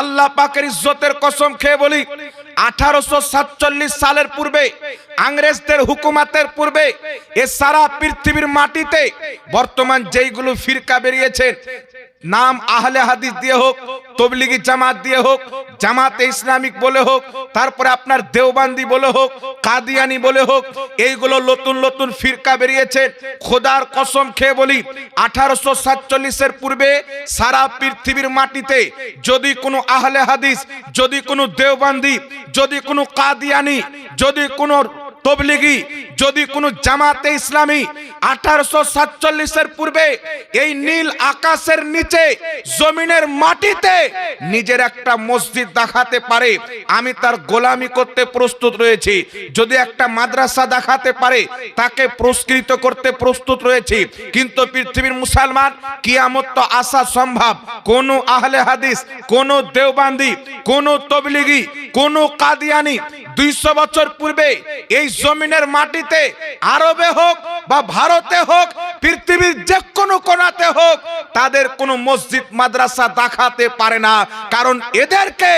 আল্লাহ পাকের ইজ্জতের কসম খেয়ে বলি 1847 সালের পূর্বে ইংরেজদের হুকুমতের পূর্বে এ সারা পৃথিবীর মাটিতে বর্তমান যেইগুলো ফিরকা বেরিয়েছে, নাম আহলে হাদিস দিয়ে হোক, তবলিগি জামাত দিয়ে হোক, জামাতে ইসলামিক বলে হোক, তারপরে আপনার দেওবান্দি বলে হোক, কাদিয়ানি বলে হোক, এইগুলো নতুন নতুন ফিরকা বেরিয়েছে। খোদার কসম খেয়ে বলি 1847 এর পূর্বে সারা পৃথিবীর মাটিতে যদি কোনো আহলে হাদিস, যদি কোনো দেওবান্দি, যদি কোনো কাদিয়ানি, যদি কোনো তবলিগি, যদি কোনো জামাতে ইসলামী 1847 এর পূর্বে এই নীল আকাশের নিচে জমিনের মাটিতে নিজের একটা মসজিদ দেখাতে পারে, আমি তার গোলামি করতে প্রস্তুত রয়েছি। যদি একটা মাদ্রাসা দেখাতে পারে, তাকে পুরস্কৃত করতে প্রস্তুত রয়েছি। কিন্তু পৃথিবীর মুসলমান কিয়ামত তো আসা সম্ভব, কোন আহলে হাদিস, কোন দেওবান্দি, কোন তবলিগি, কোন কাদিয়ানি 200 বছর পূর্বে এই জমিনের মাটিতে, আরবে হোক বা ভারতে হোক, পৃথিবীর যে কোনো কোণাতে হোক, তাদের কোনো মসজিদ মাদ্রাসা দেখাতে পারে না। কারণ এদেরকে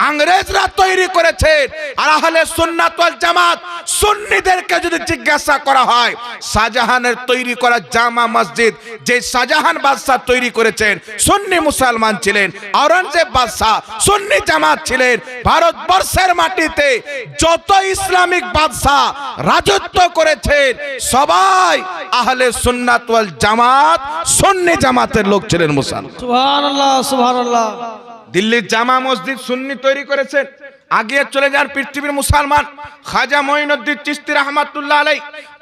ইংরেজরা তৈরি করেছে। আর আহলে সুন্নাত ওয়াল জামাত সুন্নিদেরকে যদি জিজ্ঞাসা করা হয়, শাহজাহানের তৈরি করা জামা মসজিদ যে শাহজাহান বাদশাহ তৈরি করেছেন, সুন্নি মুসলমান ছিলেন, আওরঙ্গজেব বাদশাহ সুন্নি জামাত ছিলেন। ভারতবর্ষের মাটিতে যত ইসলামিক বাদশাহ রাজত্ব করেছেন, সবাই আহলে সুন্নাত ওয়াল জামাত সুন্নি জামাতের লোক ছিলেন মুসলমান। সুবহানাল্লাহ, সুবহানাল্লাহ। দিল্লির জামা মসজিদ সুন্নি তৈরি করেছেন। আগে চলে যান পৃথিবীর মুসলমান, খাজা মঈনুদ্দিন চিশতি রহমাতুল্লাহ আলাইহি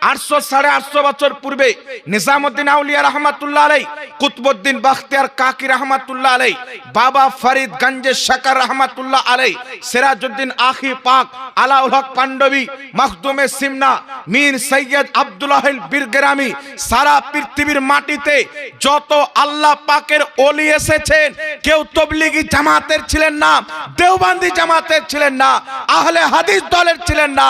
800-850 বছর পূর্বে, নিজামউদ্দিন আউলিয়া রহমাতুল্লাহ আলাইহি, কুতুবউদ্দিন বখতিয়ার কাকি রহমাতুল্লাহ আলাইহি, বাবা ফরিদ গঞ্জে শাকর রহমাতুল্লাহ আলাইহি, সিরাজউদ্দিন আখি পাক, আলাউল হক পান্ডবী, মখদুমে সিমনা, মীর সৈয়দ আব্দুল্লাহিল বীরগ্রামী, সারা পৃথিবীর মাটিতে যত আল্লাহ পাকের ওলি এসেছেন, কেউ তবলিগি জামাতের ছিলেন না, দেওবান্দি জামাতের ছিলেন না, আহলে হাদিস দলের ছিলেন না।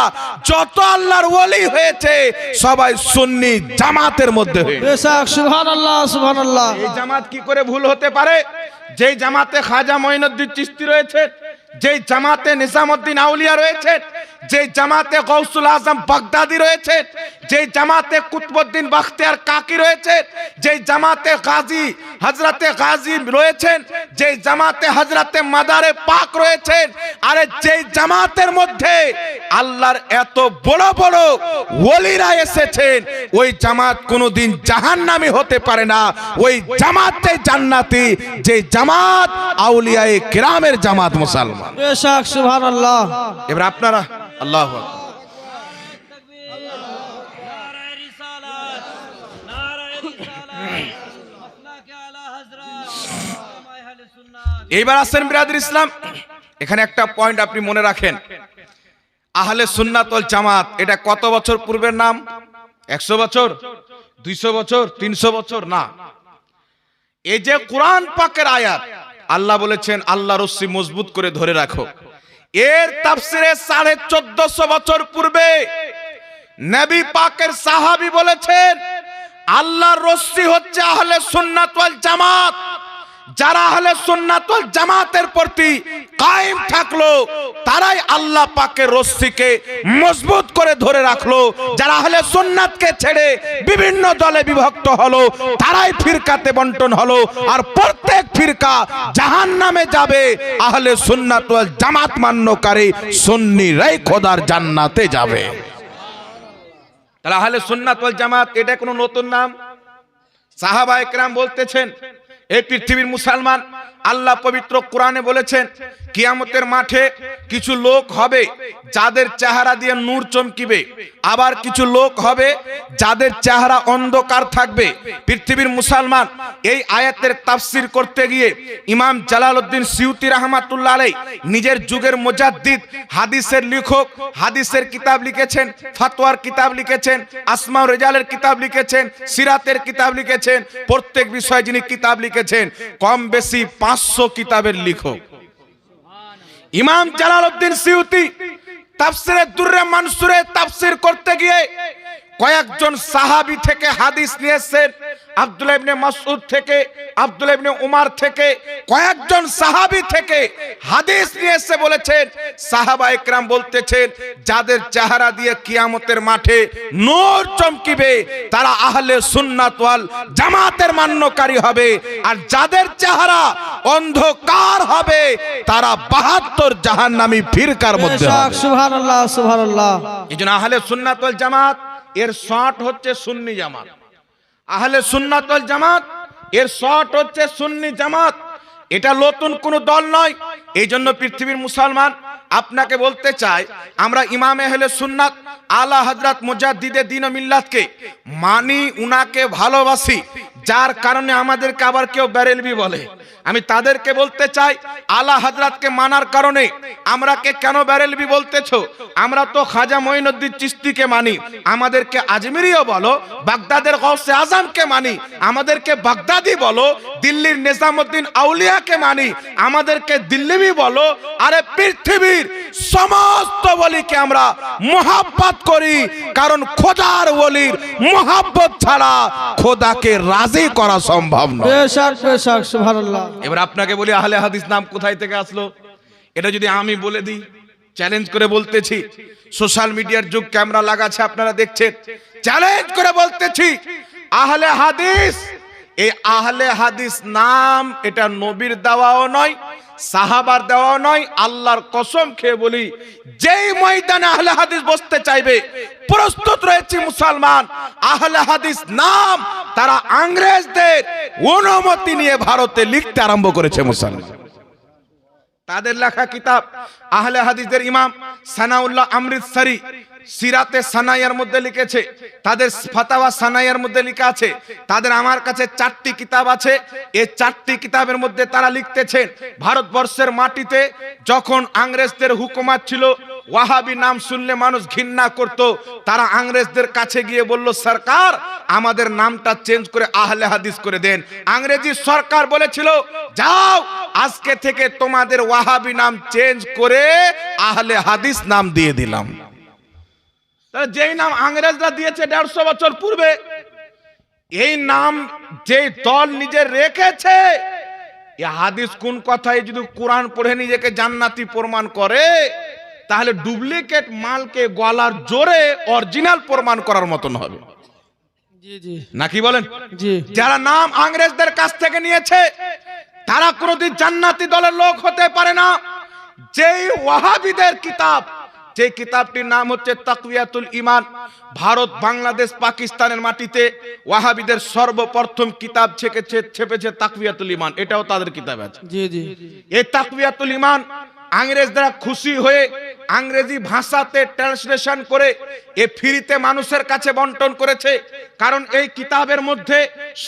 যত আল্লাহর ওলি হয়েছে সবাই সুন্নি জামাতের মধ্যে হয়েছে। বেশক, সুবহানাল্লাহ, সুবহানাল্লাহ। এই জামাত কি করে ভুল হতে পারে? যেই জামাতে খাজা মঈনুদ্দিন চিশতি রয়েছে, যেই জামাতে নিজামউদ্দিন আউলিয়া রয়েছে, যেই জামাতে গৌসুল আজম বাগদাদি রয়েছে, যেই জামাতে কুতুবউদ্দিন বখতিয়ার কাকি রয়েছে, যেই জামাতে গাজী হযরতে গাজী রয়েছেন, যেই জামাতে হযরতে মাদারে পাক রয়েছেন, আরে যেই জামাতের মধ্যে আল্লাহর এত বড় বড় ওলিরা এসেছেন, ওই জামাত কোনোদিন জাহান্নামী হতে পারে না। ওই জামাতে জান্নাতি, যে জামাত আউলিয়ায়ে কিরামের জামাত মুসলমান। বেশক, সুবহানাল্লাহ। এবার আপনারা আল্লাহু আকবার। এইবার আসেন বিরাদর ইসলাম, এখানে একটা পয়েন্ট আপনি মনে রাখেন। আহলে সুন্নাত ওয়াল জামাত এটা কত বছর পূর্বের নাম? 100 বছর, 200 বছর, 300 বছর না। এই যে কোরআন পাকের আয়াত, আল্লাহ বলেছেন আল্লাহ রস্সি মজবুত করে ধরে রাখো, এর তাফসিরে 1450 বছর পূর্বে নবী পাকের সাহাবী বলেছেন আল্লাহর রস্সি হচ্ছে আহলে সুন্নাত ওয়াল জামাত। যারা আহলে সুন্নাত ওয়াল জামাতের প্রতি কায়েম থাকলো, তারাই আল্লাহ পাকের রস্সিকে মজবুত করে ধরে রাখলো। যারা আহলে সুন্নাতকে ছেড়ে বিভিন্ন দলে বিভক্ত হলো, তারাই ফিরকাতে বন্টন হলো। আর প্রত্যেক ফিরকা জাহান্নামে যাবে, আহলে সুন্নাত ওয়াল জামাত মান্যকারী সুন্নিরাই খোদার জান্নাতে যাবে। তাহলে আহলে সুন্নাত ওয়াল জামাত এটা কোনো নতুন নাম? সাহাবায়ে কেরাম বলতেছেন, এই পৃথিবীর মুসলমান, আল্লাহ পবিত্র কোরআনে বলেছেন কিয়ামতের মাঠে কিছু লোক হবে যাদের চেহারা দিয়ে নূর চমকিবে, আবার কিছু লোক হবে যাদের চেহারা অন্ধকার থাকবে। পৃথিবীর মুসলমান, এই আয়াতের তাফসীর করতে গিয়ে ইমাম জালালউদ্দিন সিউতি রাহমাতুল্লাহ আলাইহি নিজের যুগের মুজাদ্দিদ, হাদিসের লেখক, হাদিসের কিতাব লিখেছেন, ফতোয়ার কিতাব লিখেছেন, আসমা ও রিজালের কিতাব লিখেছেন, সিরাতের কিতাব লিখেছেন, প্রত্যেক বিষয়ে যিনি কিতাব লিখেছেন কম বেশি 500 কিতাবের লেখক। ইমাম জালালউদ্দিন সিউতি তাফসিরে দুররে মানসুরে তাফসীর করতে গিয়ে কয়েকজন সাহাবী থেকে হাদিস নিয়েছেন, আব্দুল্লাহ ইবনে মাসউদ থেকে, আব্দুল্লাহ ইবনে উমার থেকে, কয়েকজন সাহাবী থেকে হাদিস নিয়ে এসে বলেছেন, সাহাবা একরাম বলতেছেন যাদের চেহারা দিয়ে কিয়ামতের মাঠে নূর চমকিবে তারা আহলে সুন্নাত ওয়াল জামাতের মান্যকারী হবে, আর যাদের চেহারা অন্ধকার হবে তারা 72 জাহান্নামী ফিরকার মধ্যে হবে। সুবহানাল্লাহ সুবহানাল্লাহ। এইজন্য আহলে সুন্নাত ওয়াল জামাত এর শর্ট হচ্ছে সুন্নি জামাত। আহলে সুন্নাত ওয়াল জামাত এর শর্ট হচ্ছে সুন্নি জামাত। এটা নতুন কোনো দল নয়। এই জন্য পৃথিবীর মুসলমান আপনাকে বলতে চাই, আমরা ইমাম আহলে সুন্নাত আলা হযরত মুজাদ্দিদে দ্বীন ও মিল্লাতকে মানি, উনাকে ভালোবাসি, যার কারণে আমাদেরকে আবার কেউ বেরেলভি বলে। আমি তাদেরকে বলতে চাই, আলা হযরতকে মানার কারণে আমরাকে কেন বেরেলভি বলতেছো? আমরা তো খাজা মঈনুদ্দিন চিশতিকে মানি, আমাদেরকে আজমিরিও বলো। বাগদাদের গৌসে আজমকে মানি, আমাদেরকে বাগদাদি বলো। দিল্লির নিজামুদ্দিন আউলিয়াকে মানি, আমাদেরকে দিল্লিবি বলো। আরে পৃথিবীর সমস্ত ওলিকে আমরা মুহাব্বত করি, কারণ খোদার ওলির মুহাব্বত ছাড়া খোদাকে রাজি করা সম্ভব নয়। বেশক বেশক সুবহানাল্লাহ। এবার আপনাকে বলি, আহলে হাদিস নাম কোথায় থেকে আসলো? এটা যদি আমি বলে দিই, চ্যালেঞ্জ করে বলতেছি, সোশ্যাল মিডিয়ার যুগ, ক্যামেরা লাগাচ্ছে, আপনারা দেখছেন, চ্যালেঞ্জ করে বলতেছি, আহলে হাদিস, এই আহলে হাদিস নাম এটা নবীর দেওয়াও নয়, সাহাবার দেওয়াও নয়। আল্লাহর কসম খেয়ে বলি, যেই ময়দানে আহলে হাদিস বসতে চাইবে প্রস্তুত রয়েছে মুসলমান। আহলে হাদিস নাম তারা ইংরেজদের অনুমতি নিয়ে ভারতে লিখতে আরম্ভ করেছে মুসলমান। তাদের লেখা কিতাব আহলে হাদিসদের ইমাম সানাউল্লাহ অমৃতসরি সিরাতে সানাইয়ার মধ্যে লিখেছে, তাদের ফাতাওয়া সানাইয়ার মধ্যে লেখা আছে। তাদের আমার কাছে 4টি কিতাব আছে। এই 4টি কিতাবের মধ্যে তারা লিখতেছেন, ভারতবর্ষের মাটিতে যখন ইংরেজদের হুকুমত ছিল, ওয়াহাবি নাম শুনলে মানুষ ঘৃণা করত। তারা ইংরেজদের কাছে গিয়ে বলল, সরকার আমাদের নামটা চেঞ্জ করে আহলে হাদিস করে দেন। ইংরেজি সরকার বলেছিল, যাও আজকে থেকে তোমাদের ওয়াহাবি নাম চেঞ্জ করে আহলে হাদিস নাম দিয়ে দিলাম। যেই নাম ইংরেজরা দিয়েছে 150 বছর পূর্বে, এই নাম যে দল নিজে রেখেছে, এই হাদিস কোন কথায় যদি কোরআন পড়ে নিজেকে জান্নাতি প্রমাণ করে, তাহলে ডুপ্লিকেট মালকে গলার জোরে অরিজিনাল প্রমাণ করার মতন হবে। জি জি, নাকি বলেন? জি। যারা নাম ইংরেজদের কাছ থেকে নিয়েছে তারা কোনোদিন জান্নাতি দলের লোক হতে পারে না। যেই ওয়াহাবিদের কিতাব, যে কিতাবটির নাম হচ্ছে তাকওয়াতুল ঈমান, ভারত, বাংলাদেশ, পাকিস্তানের মাটিতে ওয়াহাবিদের সর্বপ্রথম কিতাব ছেপেছে তাকওয়াতুল ঈমান, এটাও তাদের কিতাব আছে। জি জি। এই তাকওয়াতুল ঈমান ইংরেজরা খুশি হয়ে ইংরেজি ভাষাতে ট্রান্সলেশন করে এ ফ্রিতে মানুষের কাছে বন্টন করেছে। কারণ এই কিতাবের মধ্যে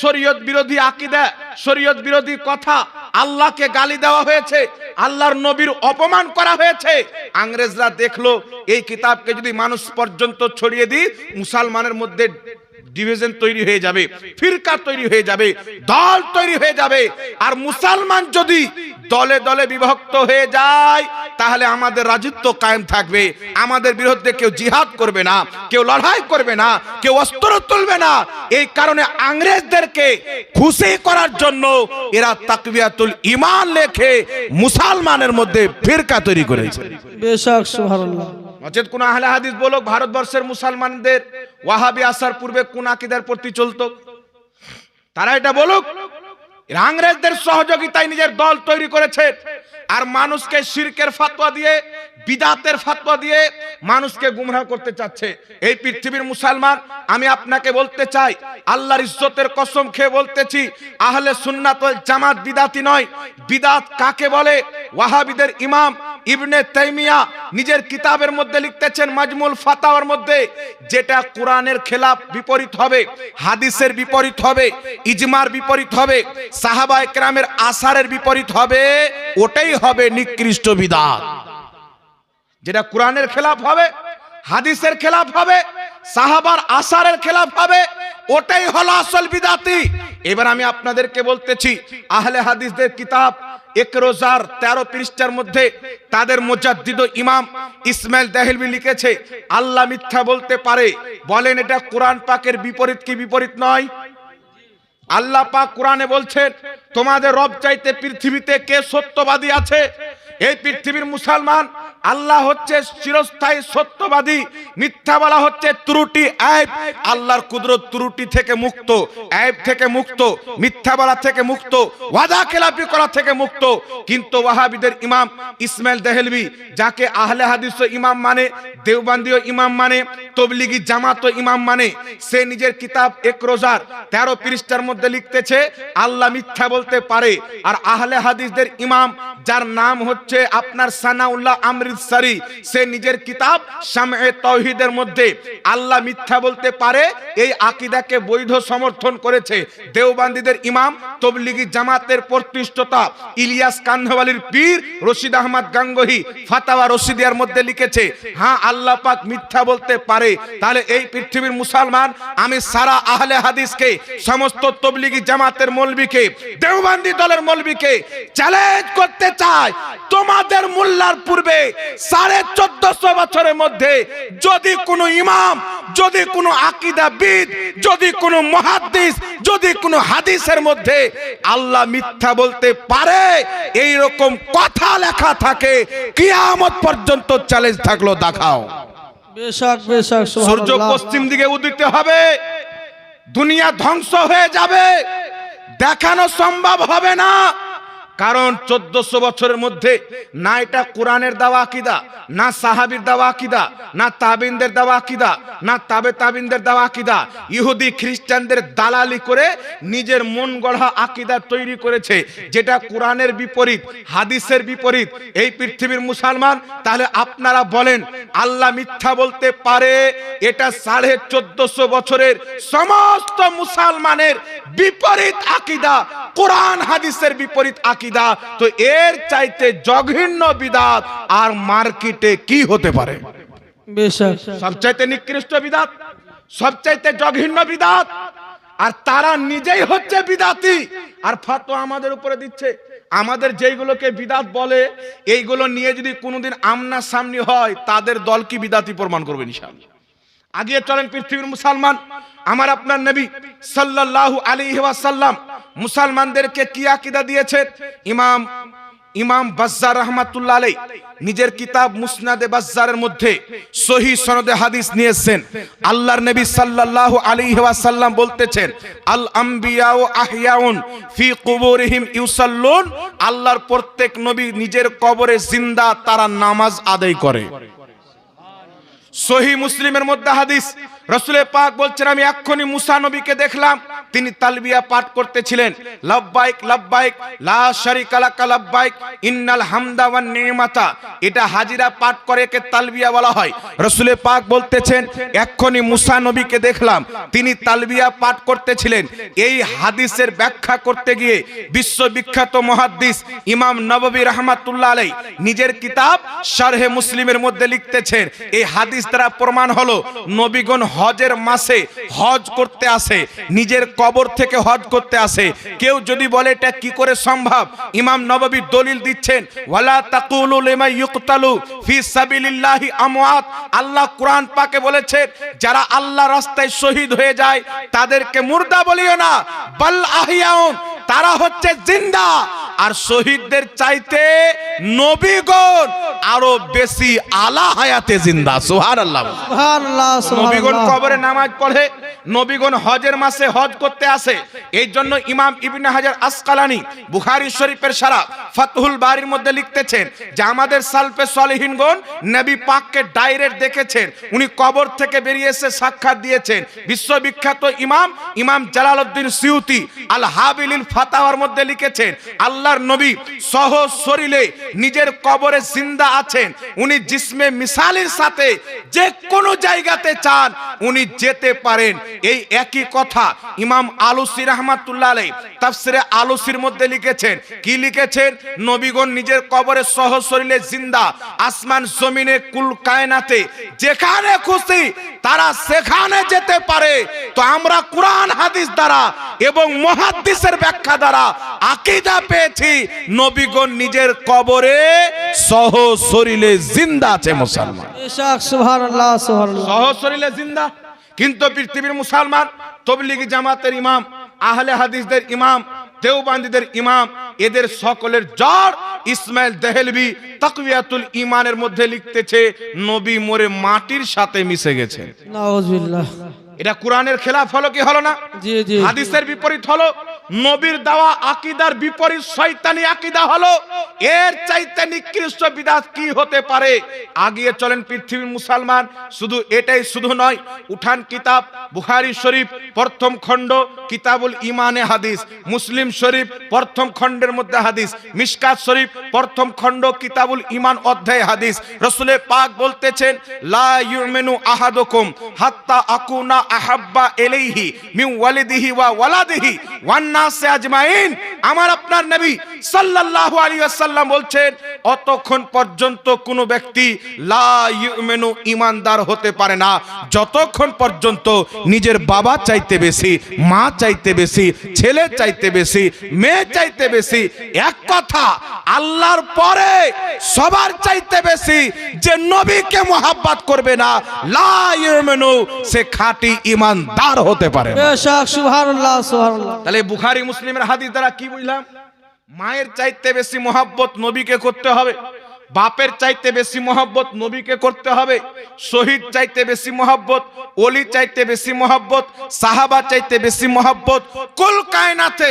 শরীয়ত বিরোধী আকীদা, শরীয়ত বিরোধী কথা, আল্লাহকে গালি দেওয়া হয়েছে, আল্লাহর নবীর অপমান করা হয়েছে। ইংরেজরা দেখলো এই কিতাবকে যদি মানুষ পর্যন্ত ছড়িয়ে দিই, মুসলমানের মধ্যে ডিভিশন তৈরি হয়ে যাবে, ফিরকা তৈরি হয়ে যাবে, দল তৈরি হয়ে যাবে। আর মুসলমান যদি দলে দলে বিভক্ত হয়ে যায়, তাহলে আমাদের রাজত্ব কায়েম থাকবে। আমাদের বিরুদ্ধে কেউ জিহাদ করবে না, কেউ লড়াই করবে না, কেউ অস্ত্র তুলবে না। এই কারণে ইংরেজদেরকে খুশি করার জন্য এরা তাকওয়াতুল ঈমান লেখে মুসলমানের মধ্যে ফিরকা তৈরি করেছে। বেশক সুবহানাল্লাহ। নচেত কোন আহলে হাদিস বলুক ভারতবর্ষের মুসলমানদের ওয়াহাবি আসার পূর্বে কোন আকীদার প্রতি চলতো, তারা এটা বলুক। ইংরেজদের সহযোগিতায় নিজের দল তৈরি করেছে, আর মানুষকে শিরকের ফতোয়া দিয়ে, বিদাতের ফতোয়া দিয়ে মানুষকে গুমরাহ করতে চাচ্ছে। এই পৃথিবীর মুসলমান, আমি আপনাকে বলতে চাই, আল্লাহর ইজ্জতের কসম খেয়ে বলতেছি, আহলে সুন্নাত ওয়াল জামাত বিদাতি নয়। বিদাত কাকে বলে? ওয়াহাবিদের ইমাম ইবনে তাইমিয়া নিজের কিতাবের মধ্যে লিখতেছেন, মাজমুল ফাতাওয়ার মধ্যে, যেটা কোরআনের খেলাফ, বিপরীত হবে, হাদিসের বিপরীত হবে, ইজমার বিপরীত হবে, সাহাবায়ে কেরামের আসারের বিপরীত হবে, ওটাই হবে নিকৃষ্ট বিদআত। যেটা কোরআনের খেলাফ হবে, হাদিসের খেলাফ হবে, সাহাবার আসারের খেলাফ হবে, ওটাই হলো আসল বিদাতি। এবার আমি আপনাদেরকে বলতেছি, আহলে হাদিসদের কিতাব এক রোজার 13 পৃষ্ঠার মধ্যে তাদের মুজাদ্দিদ ইমাম ইসমাইল দেহলভি লিখেছে, আল্লাহ মিথ্যা বলতে পারে। বলেন এটা কোরআন পাকের বিপরীত কি বিপরীত নয়? আল্লাহ পাক কোরআনে বলছেন, তোমাদের রব চাইতে পৃথিবীতে কে সত্যবাদী আছে? এই পৃথিবীর মুসলমান। আল্লাহ হচ্ছে চিরস্থায়ী সত্যবাদী, মিথ্যা বলা হচ্ছে ত্রুটি, আইব। আল্লাহর কুদরত ত্রুটি থেকে মুক্ত, আইব থেকে মুক্ত, মিথ্যা বলা থেকে মুক্ত, ওয়াদা খেলাপি করা থেকে মুক্ত। কিন্তু ওয়াহাবিদের ইমাম ইসমাইল দেহলভি, যাকে আহলে হাদিস ইমাম মানে, দেওবন্দিও ইমাম মানে, তবলিগি জামাত ইমাম মানে, সে নিজের কিতাব এক রোজার 13 পৃষ্ঠার মধ্যে লিখতেছে আল্লাহ মিথ্যা বলতে পারে। আর আহলে হাদিসদের ইমাম, যার নাম হচ্ছে আপনার সানাউল্লাহ আমৃতসরি, সে নিজের কিতাব শামএ তাওহীদের মধ্যে আল্লাহ মিথ্যা বলতে পারে এই আকীদাকে বৈধ সমর্থন করেছে। দেওবন্দিদের ইমাম, তবলিগি জামাতের প্রতিষ্ঠাতা ইলিয়াস কান্ধওয়ালির পীর রশিদ আহমদ গাঙ্গোহী ফাতাওয়া রশিদিয়ার মধ্যে লিখেছে, হ্যাঁ আল্লাহ পাক মিথ্যা বলতে পারে। তাহলে এই পৃথিবীর মুসলমান, আমি সারা আহলে হাদিসকে, সমস্ত তবলিগি জামাতের মৌলবীকে, দেওবন্দি দলের মৌলবীকে চ্যালেঞ্জ করতে চাই, তোমাদের মোল্লার পূর্বে 1450 বছরের মধ্যে যদি কোনো ইমাম, যদি কোনো আকীদাবিদ, যদি কোনো মুহাদ্দিস, যদি কোনো হাদিসের মধ্যে আল্লাহ মিথ্যা বলতে পারে এই রকম কথা লেখা থাকে, কিয়ামত পর্যন্ত চ্যালেঞ্জ থাকলো দেখাও। বেশক বেশক সূর্য সুবহানাল্লাহ। পশ্চিম দিকে উদিত হবে, দুনিয়া ধ্বংস হয়ে যাবে, দেখানো সম্ভব হবে না। কারণ 1400 বছরের মধ্যে না এটা কোরআনের দেওয়া আকীদা, না সাহাবীর দেওয়া আকীদা, না তাবিনদের দেওয়া আকীদা, না তাবে তাবিনদের দেওয়া আকীদা, ইহুদি খ্রিস্টানদের দালালি করে নিজের মন গড়া আকীদা তৈরি করেছে, যেটা কোরআনের বিপরীত, হাদিসের বিপরীত। এই পৃথিবীর মুসলমান, তাহলে আপনারা বলেন আল্লাহ মিথ্যা বলতে পারে, এটা 1450 বছরের সমস্ত মুসলমানের বিপরীত আকীদা, কোরআন হাদিসের বিপরীত আকীদা। তো এর চাইতে জঘন্য বিদআত আর মার্কেটে কি হতে পারে? বেশক সবচাইতে নিকৃষ্ট বিদআত, সবচাইতে জঘন্য বিদআত, আর তারা নিজেই হচ্ছে বিদআতি, আর ফতোয়া আমাদের উপরে দিচ্ছে। আমাদের যেইগুলোকে বিদআত বলে, এইগুলো নিয়ে যদি কোনোদিন আমনা সামনি হয়, তাদের দল কি বিদআতি প্রমাণ করবে ইনশাআল্লাহ। আগিয়ে চলেন পৃথিবীর মুসলমান। আমার আপনার নবী সাল্লাল্লাহু আলাইহি ওয়াসাল্লাম মুসলমানদেরকে কি আকীদা দিয়েছেন? ইমাম বাজ্জার রাহমাতুল্লাহ আলাইহি নিজের কিতাব মুসনাদে বাজ্জারের মধ্যে সহিহ সনদে হাদিস নিয়েছেন। আল্লাহর নবী সাল্লাল্লাহু আলাইহি ওয়াসাল্লাম বলতেছেন, আল আমবিয়াউ আহয়াউন ফি কুবুরিহিম ইউসাল্লুন, আল্লাহর প্রত্যেক নবী নিজের কবরে জিন্দা, তারা নামাজ আদায় করে। সহিহ মুসলিমের মধ্যে হাদিস, রাসূল পাক বলছেন, আমি এক্ষুনি মুসা নবীকে দেখলাম, তিনি তালবিয়া পাঠ করতেছিলেন, লাব্বাইক লাব্বাইক লা শারিকা লাকা লাব্বাইক ইন্নাল হামদা ওয়ান নি'মাতা। এটা হাজিরা পাঠ করে কে তালবিয়া বলা হয়। রাসূল পাক বলতেছেন, এক্ষুনি মুসা নবীকে দেখলাম, তিনি তালবিয়া পাঠ করতেছিলেন। এই হাদিসের ব্যাখ্যা করতে গিয়ে বিশ্ববিখ্যাত মুহাদ্দিস ইমাম নববী রাহমাতুল্লাহ আলাইহি নিজের কিতাব শারহে মুসলিমের মধ্যে লিখতেছেন, এই হাদিস দ্বারা প্রমাণ হলো নবীগণ হজের মাসে হজ করতে আসে, নিজের কবর থেকে হজ করতে আসে। কেউ যদি বলে এটা কি করে সম্ভব, ইমাম নববী দলিল দিচ্ছেন, ওয়ালা তাকুলু লিমা ইউকতালু ফি সাবিলিল্লাহি আমওয়াত। আল্লাহ কোরআন পাকে বলেছেন, যারা আল্লাহর রাস্তায় শহীদ হয়ে যায় তাদেরকে মুর্দা বলিও না, বাল আহইয়াউন, তারা হচ্ছে জিন্দা। আর শহীদদের চাইতে নবীগণ আরো বেশি আলা হায়াতে জিন্দা। সুবহানাল্লাহ। সুবহানাল্লাহ নবীগণ সুবহানাল্লাহ। কবরে নামাজ পড়ে, নবীগণ হজের মাসে হজ করতে আসে। এই জন্য ইমাম ইবনে হাজার আসকালানি বুখারী শরীফের শারা ফাতহুল বারির মধ্যে লিখতেছেন যে আমাদের সালফে সালেহিনগণ নবী পাককে ডাইরেক্ট দেখেছেন, উনি কবর থেকে বেরিয়ে এসে সাক্ষাৎ দিয়েছেন। বিশ্ববিখ্যাত ইমাম জালালউদ্দিন সিউতি আল হাবিলিল ফাতাওয়ার মধ্যে লিখেছেন, আল্লাহর নবী সহ শরীরে নিজের কবরে জিন্দা আছেন। উনি জিসমে মিসালের সাথে যে কোনো জায়গাতে চান উনি যেতে পারেন, এই একই কথা ইমাম আলুসি রাহমাতুল্লাহ আলাইহি তাফসিরে আলুসির মধ্যে লিখেছেন। কি লিখেছেন? নবীগণ নিজের কবরে সহশরীরে জিন্দা, আসমান জমিনে কুল কায়নাতে যেখানে খুশি তারা সেখানে যেতে পারে। তো আমরা কোরআন হাদিস দ্বারা এবং মুহাদ্দিসের ব্যাখ্যা দ্বারা আকীদা পেয়েছি নবীগণ নিজের কবরে সহশরীরে জিন্দা আছে মুসলমান। বেশক সুবহানাল্লাহ সুবহানাল্লাহ। সহশরীরে জিন্দা। কিন্তু পৃথিবীর মুসলমান তবলিগি জামাতের ইমাম, আহলে হাদিসদের ইমাম, দেওবন্দীদের ইমাম, এদের সকলের জড় ইসমাইল দেহলভি তাকওয়াতুল ঈমানের মধ্যে লিখতেছে নবী মরে মাটির সাথে মিশে গেছে। নাউযুবিল্লাহ। এটা কোরআনের খেলাফ হলো কি হলো না? জি জি। হাদিসের বিপরীত হলো, নবীর দেওয়া আকীদার বিপরীত শয়তানি আকীদা হলো। এর চাইতে নিকৃষ্ট বিদআত কি হতে পারে? আগিয়ে চলেন পৃথিবীর মুসলমান। শুধু এটাই শুধু নয়, উঠান কিতাব বুখারী শরীফ প্রথম খণ্ড কিতাবুল ঈমানে হাদিস, মুসলিম শরীফ প্রথম খণ্ডের মধ্যে হাদিস, মিশকাত শরীফ প্রথম খণ্ড কিতাবুল ঈমান অধ্যায় হাদিস। রাসূল পাক বলতেছেন লা ইউমিনু আহাদুকুম হাত্তা আকুনা আহাব্বা ইলাইহি মিন ওয়ালিদিহি ওয়া ওয়ালাদিহি ওয়ান নাসি আজমাইন। আমার আপনার নবী সাল্লাল্লাহু আলাইহি ওয়াসাল্লাম বলছেন অতক্ষণ পর্যন্ত কোনো ব্যক্তি লা ইউমিনু ঈমানদার হতে পারে না যতক্ষণ পর্যন্ত নিজের বাবা চাইতে বেশি, মা চাইতে বেশি, ছেলে চাইতে বেশি, মেয়ে চাইতে বেশি, এক কথা আল্লাহর পরে সবার চাইতে বেশি যে নবীকে মোহাব্বত করবে না, লা ইউমিনু, সে খাঁটি ঈমানদার হতে পারে না। বেশক সুবহানাল্লাহ সুবহানাল্লাহ। তাহলে বুখারী মুসলিমের হাদিস দ্বারা কি বুঝলাম? মায়ের চাইতে বেশি মোহাব্বত নবীকে করতে হবে, বাপের চাইতে বেশি মোহাব্বত নবীকে করতে হবে, শহীদ চাইতে বেশি মোহাব্বত, ওলি চাইতে বেশি মোহাব্বত, সাহাবা চাইতে বেশি মোহাব্বত, কুল কায়নাতে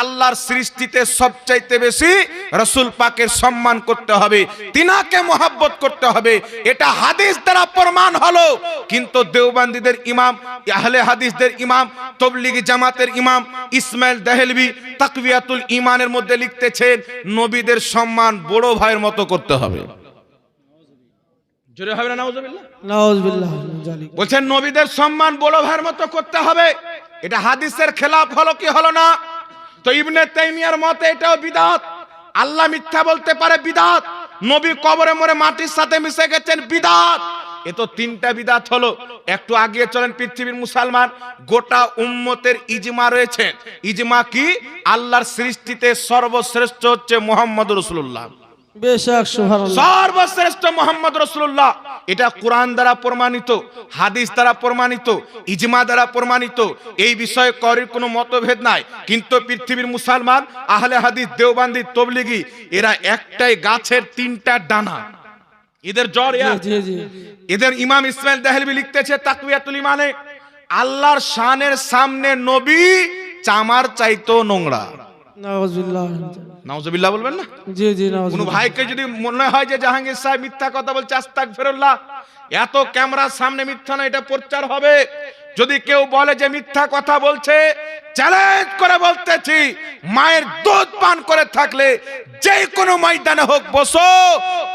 আল্লাহর সৃষ্টিতে সবচাইতে বেশি রাসূল পাকের সম্মান করতে হবে, তিনাকে মোহাব্বত করতে হবে। এটা হাদিস দ্বারা প্রমাণ হলো। কিন্তু দেওবন্দীদের ইমাম, আহলে হাদিসদের ইমাম, তবলিগি জামাতের ইমাম ইসমাইল দেহলভি তাকওয়াতুল ঈমানের মধ্যে লিখতেছেন নবীদের সম্মান বড় ভাইয়ের মতো করতে হবে। জোরে হবে না নাউজুবিল্লাহ? নাউযুবিল্লাহ। বলছেন নবীদের সম্মান বড় ভাইয়ের মতো করতে হবে। এটা হাদিসের খেলাফ হলো কি হলো না? তো ইবনে তাইমিয়ার মতে এটাও বিদআত। আল্লাহ মিথ্যা বলতে পারে বিদআত, নবী কবরে মরে মাটির সাথে মিশে গেছেন বিদআত। এ তো তিনটা বিদআত হলো। একটু আগিয়ে চলেন পৃথিবীর মুসলমান, গোটা উম্মতের ইজমা রয়েছে। ইজমা কি? আল্লাহর সৃষ্টিতে সর্বশ্রেষ্ঠ হচ্ছে মুহাম্মদুর রাসূলুল্লাহ। বেশক সুবহানাল্লাহ। সর্বশ্রেষ্ঠ মুহাম্মদ রাসূলুল্লাহ। এটা কোরআন দ্বারা প্রমাণিত, হাদিস দ্বারা প্রমাণিত, ইজমা দ্বারা প্রমাণিত। এই বিষয়ে কারোর কোনো মতভেদ নাই। কিন্তু পৃথিবীর মুসলমান, আহলে হাদিস, দেওবন্দি, তবলিগি, এরা একটাই গাছের তিনটা ডানা। এদের জ্বর এক। জি জি। এদের ইমাম ইসমাইল দেহলভি লিখতেছে তাকওয়াতুল ঈমানে, আল্লাহর শানের সামনে নবী চামার চাইতো নোংরা। নাউযুবিল্লাহ। নাউজুবিল্লাহ বলবেন না? জি জি। কোন নাউযুবিল্লাহ। ভাইকে যদি মনে হয় যে জাহাঙ্গীর সাহেব মিথ্যা কথা বলছে, আস্তাগফিরুল্লাহ, এত ক্যামেরার সামনে মিথ্যা না, এটা প্রচার হবে। যদি কেউ বলে যে মিথ্যা কথা বলছে, চ্যালেঞ্জ করে বলতেছি, মায়ের দুধ পান করে থাকলে যে কোনো ময়দানে হোক বসো,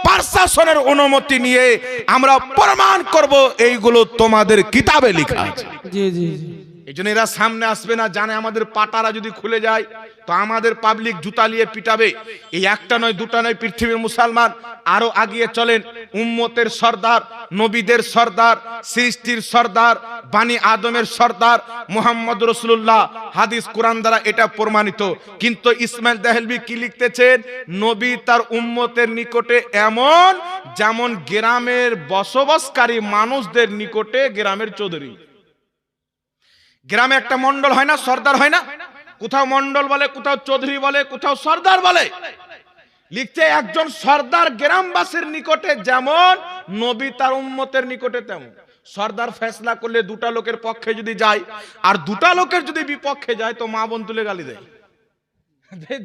প্রশাসনের অনুমতি নিয়ে আমরা প্রমাণ করব এইগুলো তোমাদের কিতাবে লেখা আছে। জি জি জি। এই জন্য এরা সামনে আসবে না, জানে আমাদের পাটারা যদি খুলে যায় তো আমাদের পাবলিক জুতা নিয়ে পিটাবে। এই একটা নয়, দুটা নয়, পৃথিবীর মুসলমান আরো আগিয়ে চলেন। উম্মতের সর্দার, নবীদের সর্দার, সৃষ্টির সর্দার, বানি আদমের সর্দার মুহাম্মদ রাসূলুল্লাহ। হাদিস কোরআন দ্বারা এটা প্রমাণিত। কিন্তু ইসমাইল দেহলভি কি লিখতেছেন? নবী তার উম্মতের নিকটে এমন যেমন গ্রামের বসবাসকারী মানুষদের নিকটে গ্রামের চৌধুরী। গ্রামে একটা মন্ডল হয় না, সর্দার হয় না? কোথাও মন্ডল বলে, কোথাও চৌধুরী বলে, কোথাও সর্দার বলে। লিখছে একজন সর্দার গ্রামবাসীর নিকটে যেমন, নবী তার উম্মতের নিকটে তেমন। সর্দার ফেসলা করলে দুটা লোকের পক্ষে যদি যায় আর দুটা লোকের যদি বিপক্ষে যায় তো মা বোন তুলে গালি দেয়।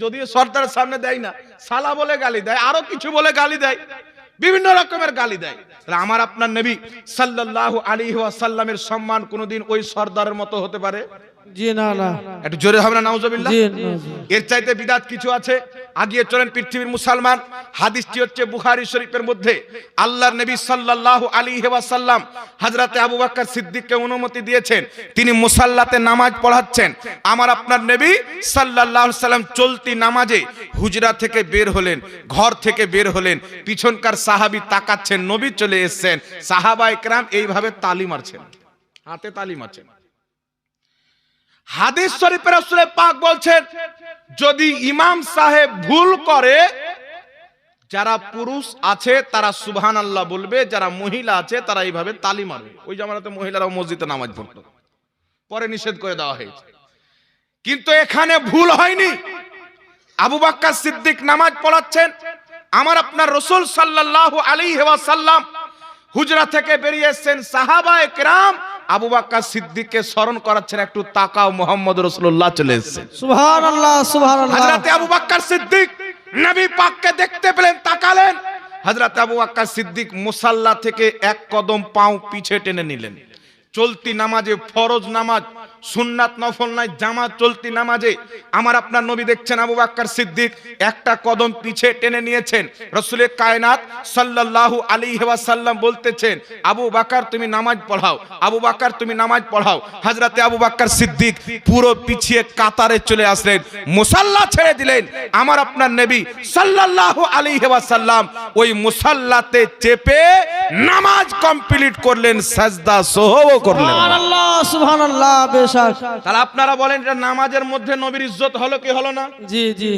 যদিও সর্দারের সামনে দেয় না, সালা বলে গালি দেয়, আরো কিছু বলে গালি দেয়, বিভিন্ন রকমের গালি দেয়। আমার আপনার নবী সাল্লাল্লাহু আলাইহি ওয়াসাল্লামের সম্মান কোনদিন ওই সর্দারের মতো হতে পারে জি না না একটু জোরে হবে না নাউজুবিল্লাহ? জি নাউজুবিল্লাহ। এর চাইতে বিদাত কিছু আছে? আগিয়ে চলেন পৃথিবীর মুসলমান। হাদিসটি হচ্ছে বুখারী শরীফের মধ্যে। আল্লাহর নবী সাল্লাল্লাহু আলাইহি ওয়াসাল্লাম হযরতে আবু বকর সিদ্দিককে অনুমতি দিয়েছেন, তিনি মুসাল্লাতে নামাজ পড়াচ্ছেন। আমার আপনার নবী সাল্লাল্লাহু আলাইহি সাল্লাম চলতি নামাজে হুজরা থেকে বের হলেন, ঘর থেকে বের হলেন, পিছনকার সাহাবী তাকাচ্ছেন, নবী চলে এসেছেন, সাহাবায়ে কেরাম এইভাবে তালি মারছেন, হাতে তালি মারছেন। হাদিস শরীফে রাসূল পাক বলছেন, যদি ইমাম সাহেব ভুল করে, যারা পুরুষ আছে তারা সুবহানাল্লাহ বলবে, যারা মহিলা আছে তারা এইভাবে তালি মারবে। ওই জামানাতে মহিলারাও মসজিদে নামাজ পড়তো, পরে নিষেধ করে দেওয়া হয়েছে। কিন্তু এখানে ভুল হয়নি। আবু বকর সিদ্দিক নামাজ পড়াচ্ছেন, আমার আপনার রাসূল সাল্লাল্লাহু আলাইহি ওয়াসাল্লাম হুজরা থেকে বেরিয়ে এসেছেন, সাহাবায়ে কেরাম আবু বকর সিদ্দিককে স্মরণ করাচ্ছেন, একটু তাকাও মুহাম্মদ রাসূলুল্লাহ চলে এসেছেন। সুবহানাল্লাহ সুবহানাল্লাহ। হযরত আবু বকর সিদ্দিক নবী পাককে দেখতে পেলেন, তাকালেন। হযরত আবু বকর সিদ্দিক মুসাল্লা থেকে এক কদম পাও পিছে টেনে নিলেন। চলতি নামাজে, ফরজ নামাজ, সুন্নাত নফল নাই, জামাত চলতি নামাজে আমার আপনার নবী দেখছেন আবু বকর সিদ্দিক একটা কদম পিছে টেনে নিয়েছেন। রাসূলের কায়নাত সাল্লাল্লাহু আলাইহি ওয়াসাল্লাম বলতেছেন, আবু বকর তুমি নামাজ পড়াও, আবু বকর তুমি নামাজ পড়াও। হযরতে আবু বকর সিদ্দিক পুরো পিছিয়ে কাতারে চলে আসলেন, মুসাল্লা ছেড়ে দিলেন। আমার আপনার নবী সাল্লাল্লাহু আলাইহি ওয়াসাল্লাম ওই মুসাল্লাতে চেপে নামাজ কমপ্লিট করলেন, সাজদা সহও করলেন। সুবহানাল্লাহ সুবহানাল্লাহ। বেশক। তাহলে আপনারা বলেন, এটা নামাজের মধ্যে নবীর ইজ্জত হলো কি হলো না? জি জি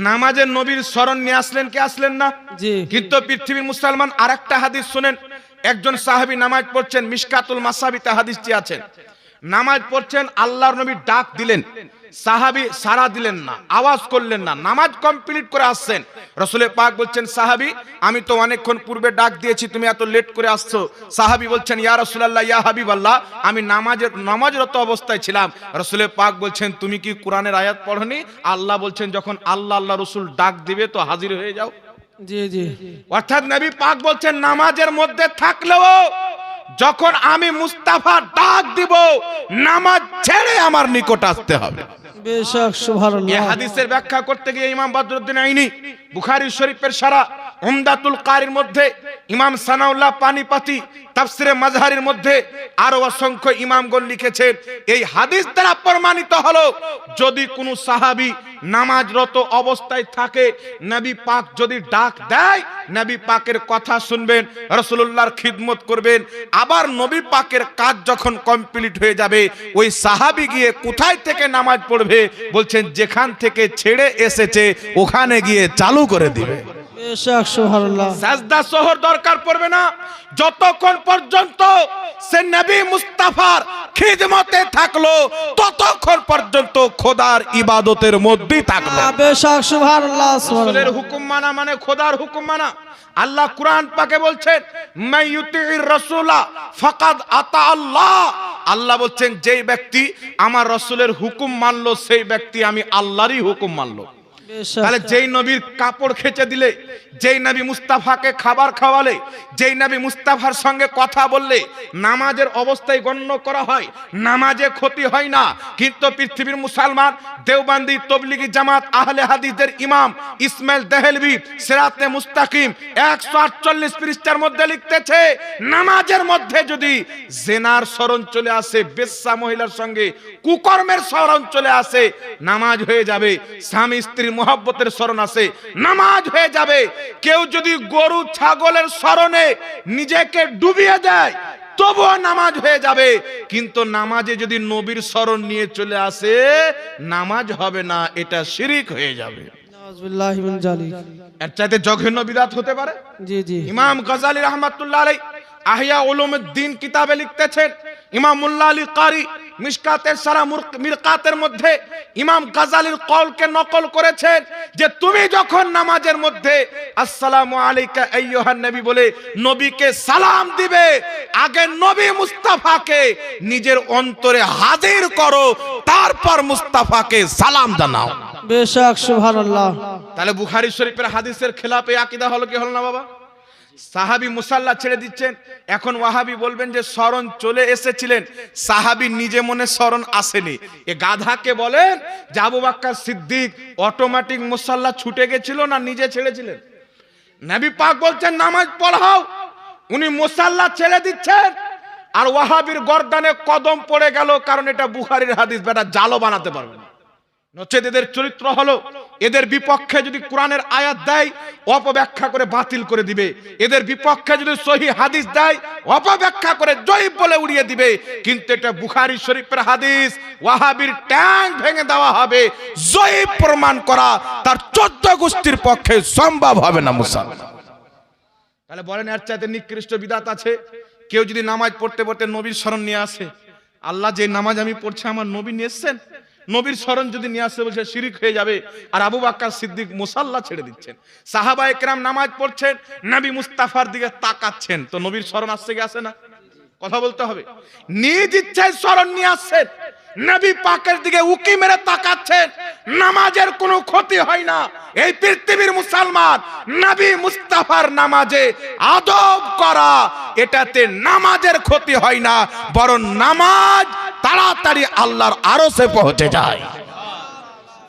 নামাজের নবীর স্মরণ নিয়ে আসলেন কি আসলেন না? জি। কিন্তু পৃথিবীর মুসলমান আরেকটা হাদিস শুনেন। একজন সাহাবী নামাজ পড়ছেন, মিশকাতুল মাসাবিতে হাদিসটি আছেন। নামাজ পড়ছেন, আল্লাহর নবী ডাক দিলেন, সাহাবী সাড়া দিলেন না, আওয়াজ করলেন না, নামাজ কমপ্লিট করে আসছেন। রাসূল পাক বলছেন, সাহাবী আমি তো অনেকক্ষণ পূর্বে ডাক দিয়েছি, তুমি এত লেট করে আসছো। সাহাবী বলছেন, ইয়া রাসূলুল্লাহ ইয়া হাবিবাল্লাহ, আমি নামাজরত অবস্থায় ছিলাম। রাসূল পাক বলছেন, তুমি কি কোরআনের আয়াত পড়নি? আল্লাহ বলছেন, যখন আল্লাহ রাসূল ডাক দিবে তো হাজির হয়ে যাও। জি জি। অর্থাৎ নবী পাক বলছেন, নামাজের মধ্যে থাকলেও যখন আমি মুস্তাফা ডাক দিব, নামাজ ছেড়ে আমার নিকট আসতে হবে। বেশক এই সুবহানাল্লাহ। হাদিসের ব্যাখ্যা করতে গিয়ে ইমাম বদরুদ্দিন আইনি বুখারী শরীফের সারা উমদাতুল কারির মধ্যে, ইমাম সানাউল্লাহ পানিপতি তাফসিরে মাজহারির মধ্যে আরো অসংখ্য ইমামগণ লিখেছেন, এই হাদিস দ্বারা প্রমাণিত হলো, যদি কোনো সাহাবী নামাজরত অবস্থায় থাকে, নবী পাক যদি ডাক দেয়, নবী পাকের কথা শুনবেন, রাসূলুল্লাহর খিদমত করবেন। আবার নবী পাকের কাজ যখন কমপ্লিট হয়ে যাবে, ওই সাহাবী গিয়ে কোথায় থেকে নামাজ পড়বে? বলছেন, যেখান থেকে ছেড়ে এসেছে ওখানে গিয়ে চালু করে দিবে। বেশক সুবহানাল্লাহ। সাজদা সহর দরকার পড়বে না, যতক্ষণ পর্যন্ত সে নবী মুস্তাফার খিদমতে থাকলো, ততক্ষণ পর্যন্ত খোদার ইবাদতের মধ্যেই থাকলো। বেশক সুবহানাল্লাহ রাসূলের সুবহানাল্লাহ। হুকুম মানা মানে খোদার হুকুম মানা। আল্লাহ কুরআন পাকে বলছেন, মাইয়ুতির রাসূলা ফাকাদ আতা আল্লাহ। আল্লাহ বলছেন, যেই ব্যক্তি আমার রাসূলের হুকুম মানলো, সেই ব্যক্তি আমি আল্লাহরই হুকুম মানলো। বেশক। তাহলে যেই নবীর কাপড় খেচে দিলে, যেই নবী মুস্তাফাকে খাবার খাওয়ালে, যেই নবী মুস্তাফার সঙ্গে কথা বললে নামাজের অবস্থায় গণ্য করা হয়, নামাজে ক্ষতি হয় না। কিন্তু পৃথিবীর মুসলমান দেওবন্দি তবলিগি জামাত আহলে হাদিসের ইমাম ইসমাইল দেহলভি সিরাতে মুস্তাকিম 148 পৃষ্ঠার মধ্যে লিখতেছে, নামাজের মধ্যে যদি জেনার স্মরণ চলে আসে, বেশ্যা মহিলার সঙ্গে কুকর্মের স্মরণ চলে আসে, নামাজ হয়ে যাবে। স্বামী স্ত্রীর মহব্বতের স্মরণ আছে, নামাজ হয়ে যাবে। কেউ যদি গরু ছাগলের স্মরণে নিজেকে ডুবিয়ে দেয়, তবুও নামাজ হয়ে যাবে। কিন্তু নামাজে যদি নবীর স্মরণ নিয়ে চলে আসে, নামাজ হবে না, এটা শিরিক হয়ে যাবে। নাউযুবিল্লাহি মিন যালিক। এর চাইতে জঘন্য বিদআত হতে পারে? জি জি। ইমাম গজালি রাহমাতুল্লাহ আলাইহি আহিয়া উলুমুদ্দিন কিতাবে লিখতেছেন, ইমাম মুল্লা আলী কারি মিশকাতের সারা মিরকাতের মধ্যে ইমাম গাজালির কওলকে নকল করেছেন, যে তুমি যখন নামাজের মধ্যে আসসালামু আলাইকা আইয়ুহান নবী বলে নবীকে সালাম দিবে, আগে নবী মুস্তাফাকে নিজের অন্তরে হাজির করো, তারপর মুস্তাফাকে সালাম জানাও। বেশক সুবহানাল্লাহ। তাহলে বুখারী শরীফের হাদিসের খেলাফে আকীদা হলো কি হলো না বাবা? সাহাবী মুসাল্লা ছেড়ে দিচ্ছেন, এখন ওয়াহাবি বলবেন যে স্মরণ চলে এসেছিলেন, সাহাবী নিজে মনে স্মরণ আসেনি। এ গাধাকে বলেন যে আবু বকর সিদ্দিক অটোমেটিক মুসাল্লা ছুটে গেছিল না নিজে ছেড়েছিলেন? নবী পাক বলছেন নামাজ পড়াও, উনি মুসাল্লা ছেড়ে দিচ্ছেন, আর ওয়াহাবির গর্দানে কদম পড়ে গেল, কারণ এটা বুখারীর হাদিস, বেটা জালো বানাতে পারবে না। নচেত এদের চরিত্র হলো এদের বিপক্ষে যদি কোরআনের আয়াত দেয় অপব্যাখ্যা করে বাতিল করে দিবে, এদের বিপক্ষে যদি সহিহ হাদিস দেয় অপব্যাখ্যা করে জয়ীফ বলে উড়িয়ে দিবে। কিন্তু এটা বুখারী শরীফের হাদিস, ওয়াহাবির ট্যাং ভেঙে দেওয়া হবে, জয়ীফ প্রমাণ করা তার 14 গোষ্ঠীর পক্ষে সম্ভব হবে না মুসলমান। তাহলে বলেন এর চাইতে নিকৃষ্ট বিদআত আছে? কেউ যদি নামাজ পড়তে পড়তে নবীর স্মরণ নিয়ে আসে, আল্লাহ যে নামাজ আমি পড়ছি আমার নবী নিয়ে এসেছেন, নবীর স্মরণ যদি নিয়ে আসে বলছে শিরিক হয়ে যাবে। আর আবু বকর সিদ্দিক মুসাল্লা ছেড়ে দিচ্ছেন, সাহাবায়ে কেরাম নামাজ পড়ছেন, নবী মুস্তাফার দিকে তাকাচ্ছেন, তো নবীর স্মরণ আসছে কি আসে না? কথা বলতে হবে। নিজ ইচ্ছায় স্মরণ নিয়ে আসছেন, নবী পাকের দিকে উকি মেরে তাকাচ্ছেন, নামাজের কোনো ক্ষতি হয় না। এই পৃথিবীর মুসলমান নবী মুস্তাফার নামাজে আদব করা, এটাতে নামাজের ক্ষতি হয় না, বরং নামাজ তাড়াতাড়ি আল্লাহর আরশে পৌঁছে যায়,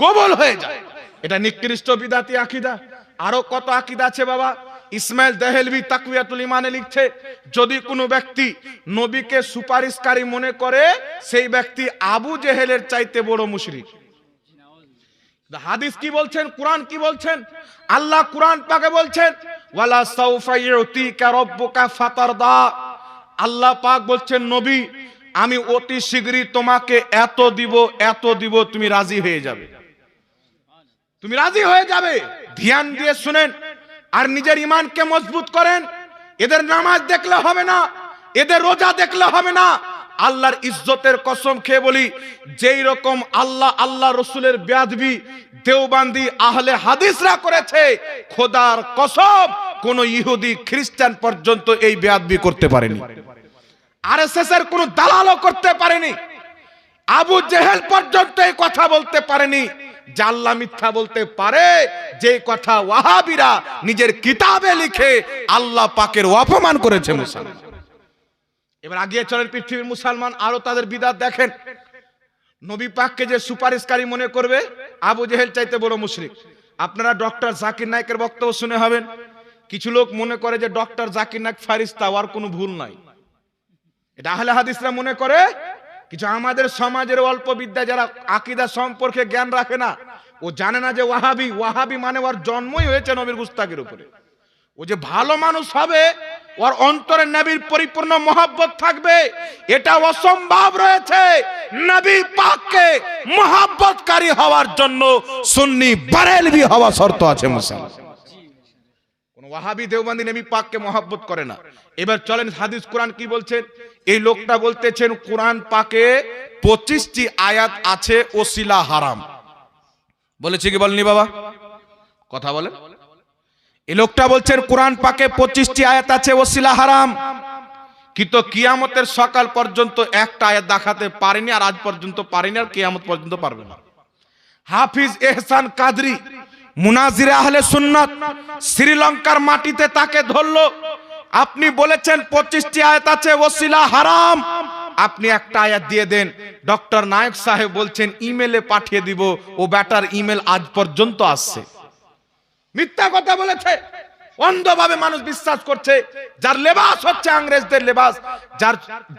কবুল হয়ে যায়। এটা নিকৃষ্ট বিদাতি আকীদা। আরো কত আকীদা আছে বাবা। ইসমাইল দেহলভি তাকওয়াতুল ইমানে লিখছে, যদি কোনো ব্যক্তি নবীকে সুপারিশকারী মনে করে সেই ব্যক্তি আবু জেহেলের চাইতে বড় মুশরিক। হাদিস কি বলছেন, কোরআন কি বলছেন? আল্লাহ কোরআন পাকে বলছেন ওয়ালা সাউফা ইউতিকা রাব্বুকা ফাতারদা। আল্লাহ পাক বলছেন নবী আমি অতি শীঘ্রই তোমাকে এত দিব, তুমি রাজি হয়ে যাবে, তুমি রাজি হয়ে যাবে। ধ্যান দিয়ে শুনেন আর নিজের ঈমানকে মজবুত করেন। এদের নামাজ দেখলে হবে না, এদের রোজা দেখলে হবে না। আল্লাহর ইজ্জতের কসম খেয়ে বলি, যেই রকম আল্লাহ রসুলের বেয়াদবি দেওবান্দি আহলে হাদিসরা করেছে, খোদার কসম কোন ইহুদি খ্রিস্টান পর্যন্ত এই বেয়াদবি করতে পারেনি, আরএসএস এর কোন দালালও করতে পারেনি, আবু জেহেল পর্যন্ত এই কথা বলতে পারেনি। জাল্লা মিথ্যা বলতে পারে যে কথা ওয়াহাবিরা নিজের কিতাবে লিখে আল্লাহ পাকের অপমান করেছে মুসলমান। এবার আগিয়ে চলেন পৃথিবীর মুসলমান, আরো তাদের বিদআত দেখেন। নবী পাককে যে সুপারিশকারী মনে করবে আবু জেহেল চাইতে বড় মুশরিক। আপনারা ডক্টর জাকির নায়েকের বক্তব্য শুনে হবেন, কিছু লোক মনে করে যে ডক্টর জাকির নায়েক ফারিস্তা, আর কোনো ভুল নাই। এটা আহলে হাদিসরা মনে করে। কিছু আমাদের সমাজের অল্প বিদ্যা যারা আকীদা সম্পর্কে জ্ঞান রাখে না, ও জানে না যে ওয়াহাবি মানে ওর জন্মই হয়েছে নবীর গুস্তাখির উপরে। ও যে ভালো মানুষ হবে, ওর অন্তরে নবীর পরিপূর্ণ মহব্বত থাকবে, এটা অসম্ভব রয়েছে। নবী পাককে মহব্বতকারী হওয়ার জন্য সুন্নি বারেলভি হওয়া শর্ত আছে মুসলমান। কোন ওয়াহাবি দেওবন্দি নবী পাককে মহব্বত করে না। এবার চলেন হাদিস কোরআন কি বলছেন। এই লোকটা বলতেছেন কোরআন পাকে 25টি আয়াত আছে ওসিলা হারাম। বলেছে কি বলেনি বাবা? কথা বলেন। এই লোকটা বলছেন কোরআন পাকে 25টি আয়াত আছে ওসিলা হারাম, কিন্তু কিয়ামতের সকাল পর্যন্ত একটা আয়াত দেখাতে পারেনি, আর আজ পর্যন্ত পারেনি, আর কিয়ামত পর্যন্ত পারবে না। হাফিজ এহসান কাদরি মুনাজিরে আহলে সুন্নাত শ্রীলঙ্কার মাটিতে তাকে ধরলো। আপনি বলেছেন 25টি আয়াত আছে ওসিলা হারাম, আপনি একটা আয়াত দিয়ে দেন। ডক্টর নায়েক সাহেব বলছেন ইমেলে পাঠিয়ে দিব, ও ব্যাটার ইমেল আজ পর্যন্ত আসছে। মিথ্যা কথা বলেছে, অন্ধভাবে মানুষ বিশ্বাস করছে। যার লেবাস হচ্ছে ইংরেজদের লেবাস,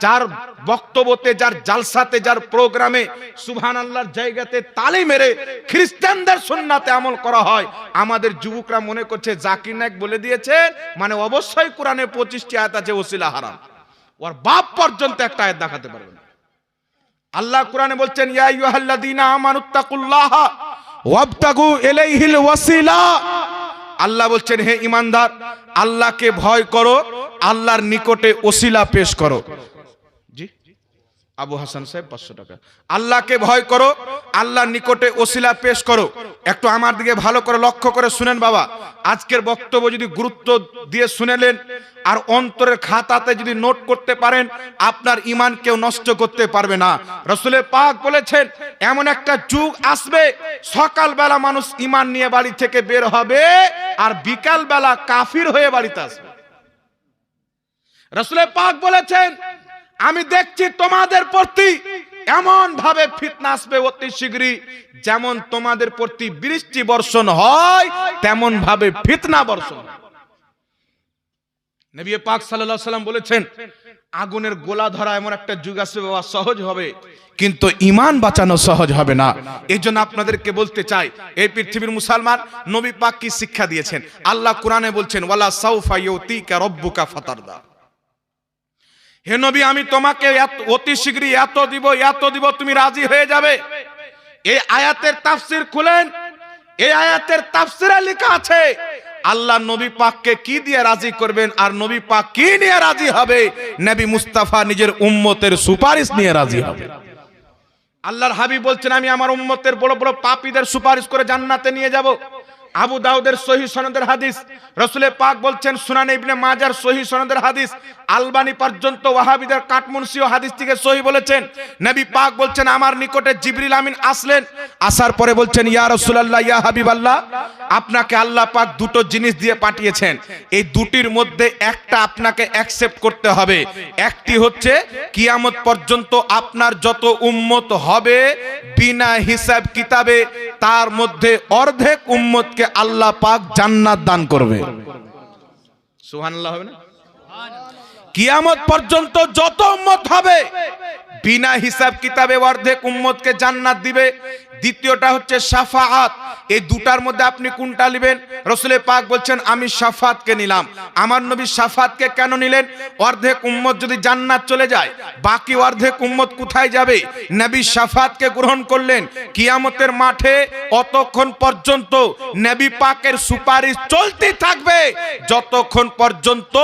যার বক্তব্যতে, যার জালসাতে, যার প্রোগ্রামে সুবহানাল্লাহর জায়গাতে তালি মেরে খ্রিস্টানদের সুন্নাতে আমল করা হয়, আমাদের যুবকরা মনে করছে জাকির নায়েক বলে দিয়েছেন মানে অবশ্যই কোরআনে 25টি আয়াত আছে ওসিলা হারাম। ওর বাপ পর্যন্ত একটা আয়াত দেখাতে পারবে না। আল্লাহ কোরআনে বলছেন ইয়া আইয়ুহাল্লাযীনা আমানুত্তাকুল্লাহা ওয়াবতাগু ইলাইহিল ওয়াসিলা। আল্লাহ বলছেন হে ঈমানদার, আল্লাহকে ভয় করো, আল্লাহর নিকটে ওসিলা পেশ করো। জি আবু হাসান সাহেব 500 টাকা। আল্লাহকে ভয় করো, আল্লাহর নিকটে ওসিলা পেশ করো। একটু আমার দিকে ভালো করে লক্ষ্য করে শুনেন বাবা। আজকের বক্তব্য যদি গুরুত্ব দিয়ে শুনেলেন আর অন্তরের খাতাতে যদি নোট করতে পারেন, আপনার ঈমান কেউ নষ্ট করতে পারবে না। রাসূল পাক বলেছেন এমন একটা যুগ আসবে, সকালবেলা মানুষ ঈমান নিয়ে বাড়ি থেকে বের হবে আর বিকালবেলা কাফির হয়ে বাড়িতে আসবে। রাসূল পাক বলেছেন আমি দেখছি তোমাদের প্রতি এমন ভাবে ফিতনা আসবে অতি শীঘ্রই, যেমন তোমাদের প্রতি বৃষ্টি বর্ষণ হয় তেমন ভাবে ফিতনা বর্ষণ। নবী পাক সাল্লাল্লাহু আলাইহি ওয়াসাল্লাম বলেছেন আগুনের গোলা ধরা এমন একটা যুগ আসবে বাবা, সহজ হবে কিন্তু ঈমান বাঁচানো সহজ হবে না। এইজন্য আপনাদেরকে বলতে চাই, এই পৃথিবীর মুসলমান নবী পাক কি শিক্ষা দিয়েছেন? আল্লাহ কোরআনে বলছেন ওয়ালা সাউফা ইউতিকা রাব্বুকা ফাতারদা। হে নবী আমি তোমাকে অতি শীঘ্রই এত দিব তুমি রাজি হয়ে যাবে। এই আয়াতের তাফসীর খুলেন, এই আয়াতের তাফসীরে লেখা আছে আল্লাহ নবী পাককে কি দিয়ে রাজি করবেন আর নবী পাক কি নিয়ে রাজি হবে? নবী মুস্তাফা নিজের উম্মতের সুপারিশ নিয়ে রাজি হবে। আল্লাহর হাবিব বলছেন আমি আমার উম্মতের বড় বড় পাপীদের সুপারিশ করে জান্নাতে নিয়ে যাব। আবু দাউদের সহিহ সনদের হাদিস, রাসূল পাক বলছেন সুনান ইবনে মাজার সহিহ সনদের হাদিস, আলবানী পর্যন্ত ওয়াহাবিদের কাটমুনসিও হাদিস থেকে সহিহ বলেছেন। নবী পাক বলছেন আমার নিকটে জিবরিল আমিন আসলেন, আসার পরে বলছেন ইয়া রাসূলুল্লাহ ইয়া হাবিবাল্লাহ, আপনাকে আল্লাহ পাক দুটো জিনিস দিয়ে পাঠিয়েছেন, এই দুটির মধ্যে একটা আপনাকে অ্যাকসেপ্ট করতে হবে। একটি হচ্ছে কিয়ামত পর্যন্ত আপনার যত উম্মত হবে বিনা হিসাব কিতাবে তার মধ্যে অর্ধেক উম্মতকে আল্লাহ পাক জান্নাত দান করবে। সুবহানাল্লাহ হবে না? কিয়ামত পর্যন্ত যত উম্মত হবে বিনা হিসাব কিতাবে অর্ধেক উম্মতকে জান্নাত দিবে। দ্বিতীয়টা হচ্ছে শাফাআত। এই দুটার মধ্যে আপনি কোনটা নেবেন? রাসূল পাক বলছেন আমি শাফাআতকে নিলাম। আমার নবী শাফাআতকে কেন নিলেন? অর্ধেক উম্মত যদি জান্নাত চলে যায় বাকি অর্ধেক উম্মত কোথায় যাবে? নবী শাফাআতকে গ্রহণ করলেন। কিয়ামতের মাঠে অতক্ষণ পর্যন্ত নবী পাকের সুপারিশ চলতে থাকবে যতক্ষণ পর্যন্ত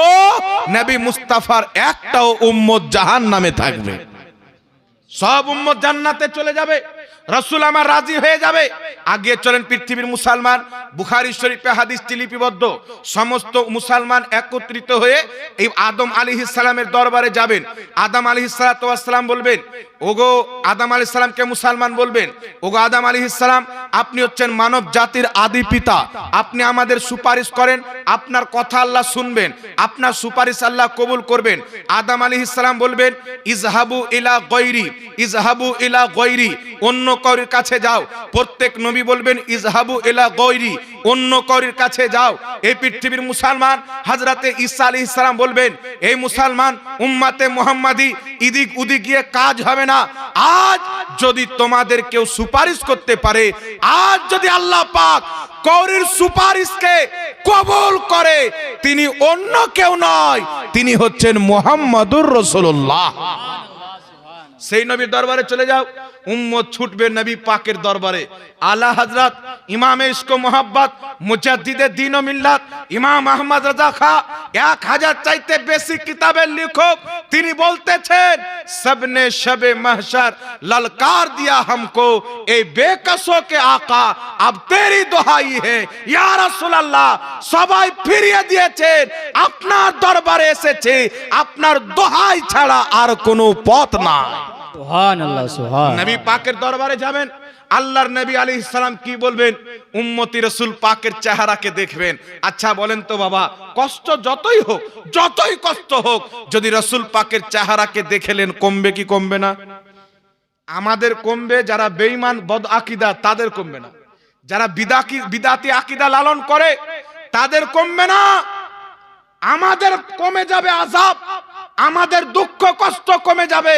নবী মুস্তাফার একটাও উম্মত জাহান্নামে থাকবে। সব উম্মত জান্নাতে চলে যাবে, রাসূল আমার রাজি হয়ে যাবে। আগে চলেন পৃথিবীর মুসলমান, বুখারী শরীফে হাদিসটি লিপিবদ্ধ, সমস্ত মুসলমান একত্রিত হয়ে এই আদম আলাইহিস সালামের দরবারে যাবেন। আদম আলাইহিস সালাতু ওয়াস সালাম বলবেন ওগো আদম আলাইহিস সালামকে মুসলমান বলবেন ওগো আদম আলাইহিস সালাম আপনি হচ্ছেন মানব জাতির আদি পিতা, আপনি আমাদের সুপারিশ করেন, আপনার কথা আল্লাহ শুনবেন, আপনার সুপারিশ আল্লাহ কবুল করবেন। আদম আলাইহিস সালাম বলবেন ইজহাবু ইলা গায়রি, ইজহাবু ইলা গায়রি, অন্য কারোর কাছে যাও। প্রত্যেক নবী বলবেন ইজহাবু ইলা গায়রি, অন্য কারোর কাছে যাও। এই পৃথিবীর মুসলমান হযরতে ঈসা আলাইহিস সালাম বলবেন এই মুসলমান উম্মতে মুহাম্মাদি ইদিক উদিক গিয়ে কাজ হবে না। আজ যদি তোমাদের কেউ সুপারিশ করতে পারে, আজ যদি আল্লাহ পাক কারোর সুপারিশকে কবুল করে, তিনি অন্য কেউ নয়, তিনি হচ্ছেন মুহাম্মাদুর রাসূলুল্লাহ। সেই নবীর দরবারে চলে যাও, উম্মত ছুটবে নবী পাকের দরবারে। আলা হযরত ইমামে ইশক ও মোহাব্বত মুজাদ্দিদে দ্বীন ও মিল্লাত ইমাম আহমদ রাজা খা 1000 চাইতে বেশি কিতাবের লেখক, তিনি বলতেছেন सबने शबे महशर ललकार दिया हमको ए बेकसों के आका अब तेरी दुहाई है या रसूल अल्लाह। সবাই ফিরিয়ে দিয়েছেন, আপনার দরবারে এসেছে, আপনার দোহাই ছাড়া আর কোনো পথ নাই। সুবহানাল্লাহ সুবহান। নবী পাকের দরবারে যাবেন, আল্লাহর নবী আলাইহিস সালাম কি বলবেন? উম্মতি রাসূল পাকের চেহারাকে দেখবেন। আচ্ছা বলেন তো বাবা, কষ্ট যতই হোক, যতই কষ্ট হোক, যদি রাসূল পাকের চেহারাকে দেখলেন কমবে কি কমবে না? আমাদের কমবে, যারা বেঈমান বদ আকীদা তাদের কমবে না, যারা বিদাতি আকীদা লালন করে তাদের কমবে না। আমাদের কমে যাবে আযাব, আমাদের দুঃখ কষ্ট কমে যাবে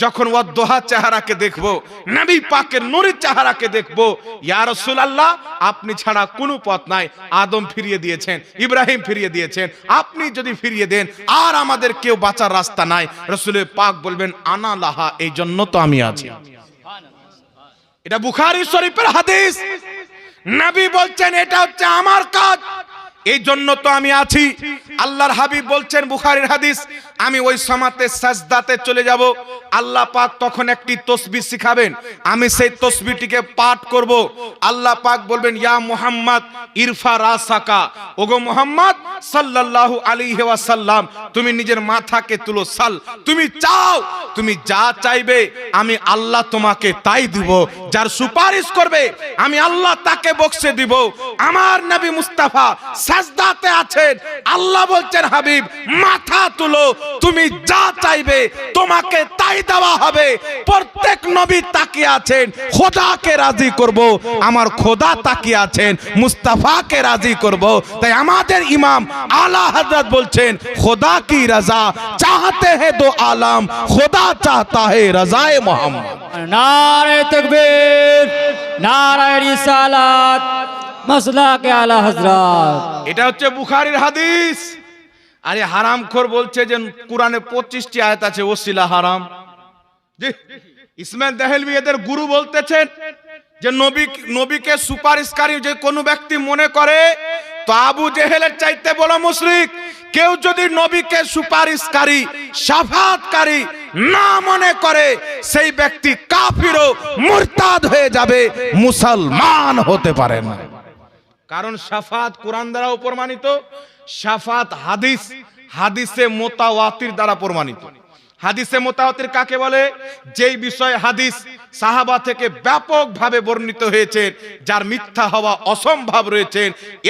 যখন ওয়াদোহা চেহারাকে দেখবো, নবী পাকের নূরের চেহারাকে দেখবো। ইয়া রাসূলুল্লাহ আপনি ছাড়া কোনো পথ নাই। আদম ফিরিয়ে দিয়েছেন, ইব্রাহিম ফিরিয়ে দিয়েছেন, আপনি যদি ফিরিয়ে দেন আর আমাদের কেউ বাঁচার রাস্তা নাই। রাসূল পাক বলবেন আনা লাহা, এই জন্য তো আমি আছি। এটা বুখারী শরীফের হাদিস, নবী বলছেন এটা হচ্ছে আমার কাজ, এই জন্য তো আমি আছি। আল্লাহর হাবিব বলছেন বুখারীর হাদিস আমি ওই সামাতে সাজদাতে চলে যাব, আল্লাহ পাক তখন একটি তসবিহ শিখাবেন, আমি সেই তসবিহটিকে পাঠ করব। আল্লাহ পাক বলবেন, ইয়া মুহাম্মদ ইরফা রাসাকা, ওগো মুহাম্মদ সাল্লাল্লাহু আলাইহি ওয়াসাল্লাম, তুমি নিজের মাথাকে তুলো। সাল, তুমি চাও, তুমি যা চাইবে আমি আল্লাহ তোমাকে তাই দিব। যার সুপারিশ করবে আমি আল্লাহ তাকে বকশে দিব। আমার নবী মুস্তাফা সাজদাতে আছেন, আল্লাহ বলছেন, হাবিব মাথা তুলো, তুমি যা চাইবে তোমাকে তাই দেওয়া হবে। প্রত্যেক নবী তাকিয়ে আছেন, খোদাকে রাজি করব, আমার খোদা তাকিয়ে আছেন, মুস্তাফাকে রাজি করব। তাই আমাদের ইমাম আলা হযরত বলছেন, খোদা কি রাজা চাহতে हैं दो आलम, खुदा चाहता है रजाए मोहम्मद। नारे तकबीर, नारे रिसालात, मसला के आला हजरत। এটা হচ্ছে বুখারীর হাদিস। আরে হারামখোর বলছে যে কোরআনে 25টি আয়াত আছে ওসিলা হারাম। জি, ইসমাইল দেহলভি এদের গুরু বলতেছেন যে নবীকে সুপারিশকারী যে কোনো ব্যক্তি মনে করে তো আবু জেহেলের চাইতে বড় মুশরিক। কেউ যদি নবীকে সুপারিশকারী শাফাআতকারী না মনে করে সেই ব্যক্তি কাফির ও মুরতাদ হয়ে যাবে, মুসলমান হতে পারে না। কারণ শাফাআত কোরআন দ্বারা প্রমাণিত, শাফাআত হাদিসে মুতাওয়াতির দ্বারা প্রমাণিত। হাদিসে মুতাওয়াতির কাকে বলে? যেই বিষয় হাদিস সাহাবা থেকে ব্যাপকভাবে বর্ণিত হয়েছে, যার মিথ্যা হওয়া অসম্ভব রয়েছে,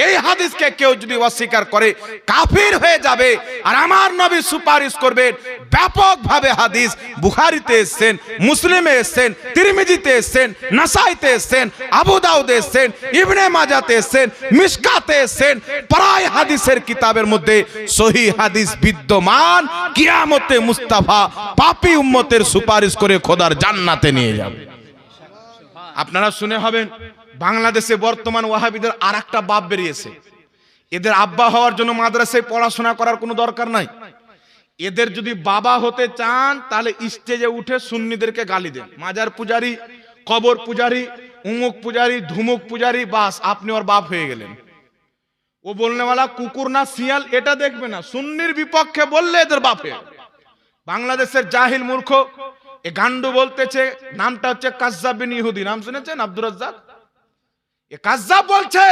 এই হাদিসকে কেউ যদি অস্বীকার করে কাফির হয়ে যাবে। আর আমার নবী সুপারিশ করবেন ব্যাপকভাবে। হাদিস বুখারীতে এসেছেন, মুসলিমে এসেছেন, তিরমিজিতে এসেছেন, নাসাইতে এসেছেন, আবু দাউদে এসেছেন, ইবনে মাজাতে এসেছেন, মিশকাতে এসেছেন। প্রায় হাদিসের কিতাবের মধ্যে সহিহ হাদিস বিদ্যমান। কিয়ামতে মুস্তাফা পাপী উম্মতের সুপারিশ করে খোদার জান্নাতে নিয়ে যাবে। আপনারা শুনে হবেন, বাংলাদেশে বর্তমান ওয়াহাবিদের আরেকটা বাপ বেরিয়েছে। এদের আব্বা হওয়ার জন্য মাদ্রাসায় পড়াশোনা করার কোনো দরকার নাই। এদের যদি বাবা হতে চান তাহলে স্টেজে উঠে সুন্নিদেরকে গালি দেন, মাজার পূজারি, কবর পূজারি, উমুক পূজারি, ধুমুক পূজারি, বাস আপনি ওর বাপ হয়ে গেলেন। ও বলনেওয়ালা কুকুর না শিয়াল এটা দেখবে না, সুন্নির বিপক্ষে বললে এদের বাপ হয়ে গেল। বাংলাদেশের জাহিল মূর্খ এ গান্ডু বলতেছে, নামটা হচ্ছে কাজ্জাব বিন ইহুদি, নাম শুনেছেন? আব্দুর রাজ্জাক। এ কাজ্জাব বলছে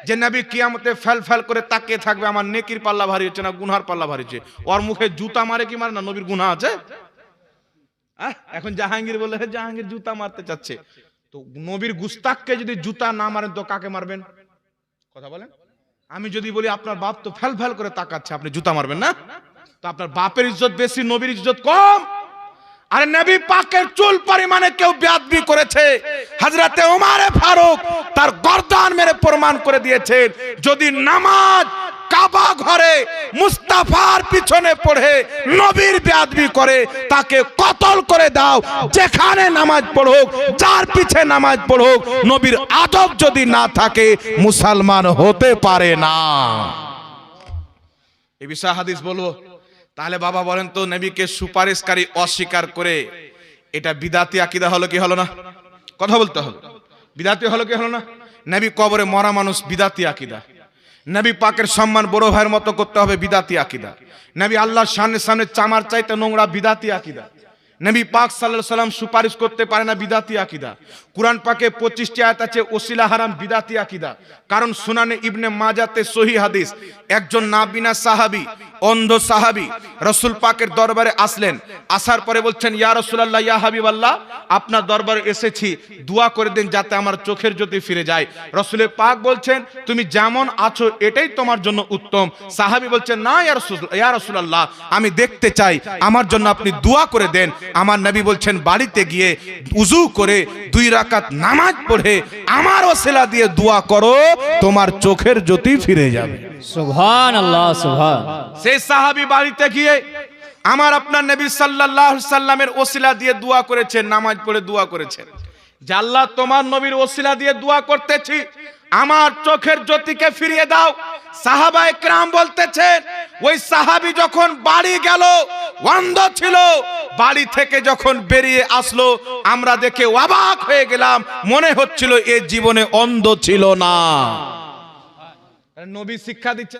যে নবী কিয়ামতে ফেল করে তাকিয়ে থাকবে, আমার নেকির পাল্লা ভারী হচ্ছে না গুনহার পাল্লা ভারী হচ্ছে। ওর মুখে জুতা মারে কি মারে না? নবীর গুনাহ আছে? এখন জাহাঙ্গীর বলে জাহাঙ্গীর জুতা মারতে চাচ্ছে। তো নবীর গুস্তাখকে যদি জুতা না মারেন তো কাকে মারবেন? কথা বলেন। আমি যদি বলি আপনার বাপ তো ফেল করে তাকাচ্ছে, আপনি জুতা মারবেন না? তো আপনার বাপের ইজ্জত বেশি, নবীর ইজ্জত কম। আরে নবী পাকের চুল পরিমাণে কেউ বেয়াদবি করেছে, হযরতে ওমর ফারুক তার গর্দান মেরে প্রমাণ করে দিয়েছেন, যদি নামাজ কাবা ঘরে মুস্তাফার পিছনে পড়ে নবীর বেয়াদবি করে তাকে কতল করে দাও। যেখানে নামাজ পড়ুক, যার পিছে নামাজ পড়ুক, নবীর আদব যদি না থাকে মুসলমান হতে পারে না। এই বিষয়ে হাদিস বলবো। তাহলে বাবা বলেন তো, নবীকে সুপারিশকারী অস্বীকার করে এটা বিদাতি আকীদা হলো কি হলো না? কথা বলতে হলো। বিদাতি হলো কি হলো না? নবী কবরে মরা মানুষ বিদাতি আকীদা। নবী পাকের সম্মান বড় ভাইয়ের মতো করতে হবে বিদাতি আকীদা। নবী আল্লাহর সামনে চামার চাইতে নোংরা বিদাতি আকীদা। নবী পাক সাল্লাল্লাহু আলাইহি সাল্লাম সুপারিশ করতে পারে না বিদাতি আকীদা। কুরআন পাকে 25টি আয়াত আছে ওসিলা হারাম বিদাতি আকীদা। কারণ সুনানে ইবনে মাজাতে সহিহ হাদিস, একজন নাবিনা সাহাবী, অন্ধ সাহাবী রাসূল পাকের দরবারে আসলেন। আসার পরে বলছেন, ইয়া রাসূলুল্লাহ, ইয়া হাবিবাল্লাহ, আপনার দরবারে এসেছি, দোয়া করে দেন যাতে আমার চোখের জ্যোতি ফিরে যায়। রাসূল পাক বলছেন, তুমি যেমন আছো এটাই তোমার জন্য উত্তম। সাহাবী বলছেন, না ইয়া রাসূলুল্লাহ, আমি দেখতে চাই, আমার জন্য আপনি দোয়া করে দেন। আমার নবী বলছেন, বাড়িতে গিয়ে উযু করে 2 রাকাত নামাজ পড়ে আমার ওসিলা দিয়ে দোয়া করো, তোমার চোখের জ্যোতি ফিরে যাবে। সুবহানাল্লাহ, সুবহান। সেই সাহাবী বাড়িতে গিয়ে আমার আপনার নবী সাল্লাল্লাহু আলাইহি সাল্লামের ওসিলা দিয়ে দোয়া করেছেন, নামাজ পড়ে দোয়া করেছেন যে আল্লাহ তোমার নবীর ওসিলা দিয়ে দোয়া করতেছি, আমার চোখের জ্যোতিকে ফিরিয়ে দাও। সাহাবায়ে কেরাম বলতেছেন, ওই সাহাবী যখন বাড়ি গেল, অন্ধ ছিল, বাড়ি থেকে যখন বেরিয়ে আসলো আমরা দেখে অবাক হয়ে গেলাম, মনে হচ্ছিল এ জীবনে অন্ধ ছিল না। নবী শিক্ষা দিচ্ছেন।